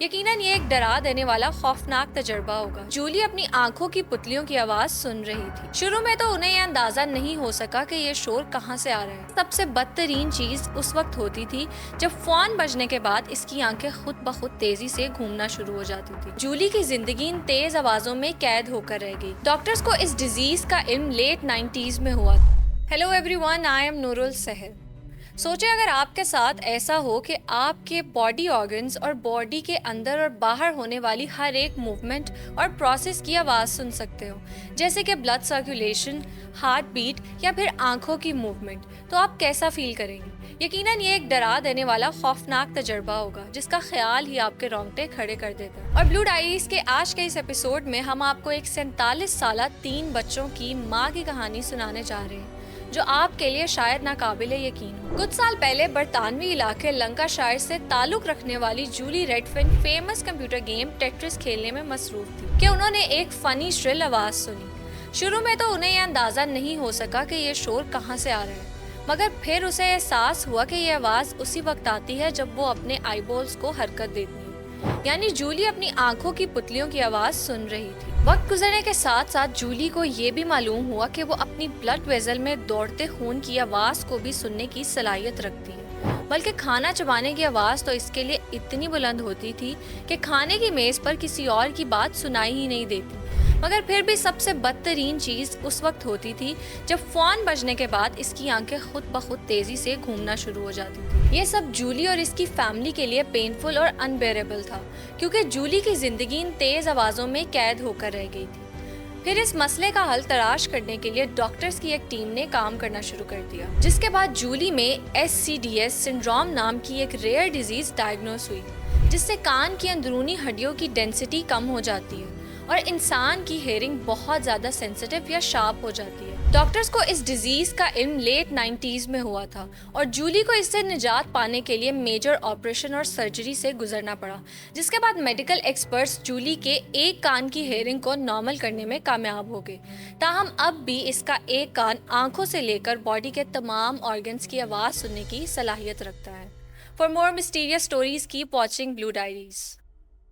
یقیناً یہ ایک ڈرا دینے والا خوفناک تجربہ ہوگا۔ جولی اپنی آنکھوں کی پتلیوں کی آواز سن رہی تھی۔ شروع میں تو انہیں یہ اندازہ نہیں ہو سکا کہ یہ شور کہاں سے آ رہا ہے۔ سب سے بدترین چیز اس وقت ہوتی تھی جب فون بجنے کے بعد اس کی آنکھیں خود بخود تیزی سے گھومنا شروع ہو جاتی تھی۔ جولی کی زندگی ان تیز آوازوں میں قید ہو کر رہ گئی۔ ڈاکٹرز کو اس ڈیزیز کا علم لیٹ 90s میں ہوا۔ Hello everyone, I am Noorul Sahar. سوچیں اگر آپ کے ساتھ ایسا ہو کہ آپ کے باڈی آرگنز اور باڈی کے اندر اور باہر ہونے والی ہر ایک موومنٹ اور پروسیس کی آواز سن سکتے ہو، جیسے کہ بلڈ سرکولیشن، ہارٹ بیٹ یا پھر آنکھوں کی موومنٹ، تو آپ کیسا فیل کریں گے؟ یقیناً یہ ایک ڈرا دینے والا خوفناک تجربہ ہوگا جس کا خیال ہی آپ کے رونگٹے کھڑے کر دیتا ہے۔ اور بلو ڈائریز کے آج کے اس ایپیسوڈ میں ہم آپ کو ایک 47 سالہ 3 بچوں کی ماں کی کہانی سنانے جا رہے ہیں جو آپ کے لیے شاید ناقابل یقین ہو۔ کچھ سال پہلے برطانوی علاقے لنکا شائر سے تعلق رکھنے والی جولی ریڈفن فیمس کمپیوٹر گیم ٹیٹرس کھیلنے میں مصروف تھی کہ انہوں نے ایک فنی شرل آواز سنی۔ شروع میں تو انہیں یہ اندازہ نہیں ہو سکا کہ یہ شور کہاں سے آ رہا ہے، مگر پھر اسے احساس ہوا کہ یہ آواز اسی وقت آتی ہے جب وہ اپنے آئی بولز کو حرکت دیتی ہے، یعنی جولی اپنی آنکھوں کی پتلیوں کی آواز سن رہی تھی۔ وقت گزرنے کے ساتھ ساتھ جولی کو یہ بھی معلوم ہوا کہ وہ اپنی بلڈ ویزل میں دوڑتے خون کی آواز کو بھی سننے کی صلاحیت رکھتی ہے، بلکہ کھانا چبانے کی آواز تو اس کے لیے اتنی بلند ہوتی تھی کہ کھانے کی میز پر کسی اور کی بات سنائی ہی نہیں دیتی۔ مگر پھر بھی سب سے بدترین چیز اس وقت ہوتی تھی جب فون بجنے کے بعد اس کی آنکھیں خود بخود تیزی سے گھومنا شروع ہو جاتی تھی۔ یہ سب جولی اور اس کی فیملی کے لیے پینفل اور انبیئریبل تھا، کیونکہ جولی کی زندگی ان تیز آوازوں میں قید ہو کر رہ گئی تھی۔ پھر اس مسئلے کا حل تلاش کرنے کے لیے ڈاکٹرز کی ایک ٹیم نے کام کرنا شروع کر دیا، جس کے بعد جولی میں SCDS سنڈروم نام کی ایک ریئر ڈیزیز ڈائگنوز ہوئی، جس سے کان کی اندرونی ہڈیوں کی ڈینسٹی کم ہو جاتی ہے اور انسان کی ہیئرنگ بہت زیادہ سینسیٹیو یا شارپ ہو جاتی ہے۔ ڈاکٹرز کو اس ڈیزیز کا علم لیٹ 90s میں ہوا تھا اور جولی کو اس سے نجات پانے کے لیے میجر آپریشن اور سرجری سے گزرنا پڑا، جس کے بعد میڈیکل ایکسپرٹس جولی کے ایک کان کی ہیئرنگ کو نارمل کرنے میں کامیاب ہو گئے۔ تاہم اب بھی اس کا ایک کان آنکھوں سے لے کر باڈی کے تمام آرگنز کی آواز سننے کی صلاحیت رکھتا ہے۔ For more mysterious stories, keep watching Blue Diaries.